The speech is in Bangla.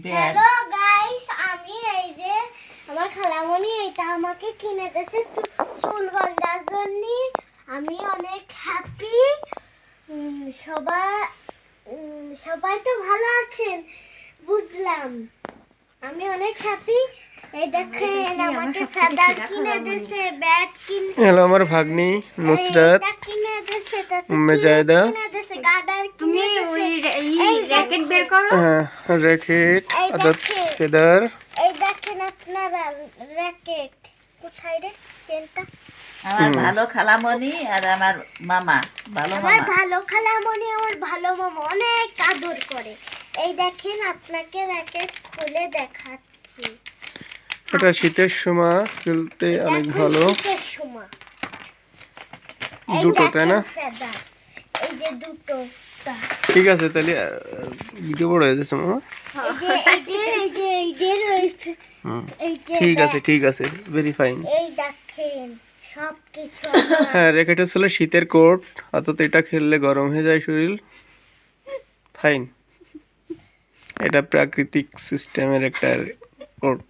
ব্যাগ। হ্যালো গাইস, আমি এই যে আমার খালামণি এটা আমাকে কিনে দিয়েছে চুল বাঁধার জন্য। আমি অনেক হ্যাপি। সবাই সবাই তো ভালো আছেন বুঝলাম। আমি অনেক হ্যাপি। এই দেখেন আমাকে ফেদার কিনে দিয়েছে, ব্যাট কিনে হ্যালো আমার ভাগ্নি নুসরাত কিনে দিয়েছে, উম্মে জায়েদা। কিনে দিয়েছে গার্ডার। তুমি ওই র্যাকেট বের করো। র্যাকেট এই অর্থাৎ দেখেন। ফেদার। এই দেখেন আপনারা র্যাকেট কোথায় রে চেনটা। আমার ভালো খালামণি আর আমার মামা, ভালো আমার মামা। ভালো খালামণি আমার ভালো মামা অনেক আদর করে। এই দেখেন আপনাকে র্যাকেট খুলে দেখাচ্ছি। এটা শীতের সময় খেলতে অনেক দেখেন ভালো। শীতের সময়। এই দুটো তাই না? দেখেন feather। এই যে দুটো ঠিক আছে তাহলে ভিডিও বড় হয়ে যাচ্ছে মামা। ঠিক আছে ঠিক আছে, ভেরি ফাইন। এই দেখেন সব কিছু হ্যাঁ র্যাকেট হচ্ছে শীতের কোট, অর্থাৎ এটা খেললে গরম হয়ে যায় শরীর। ফাইন, এটা প্রাকৃতিক সিস্টেমের একটা কোট।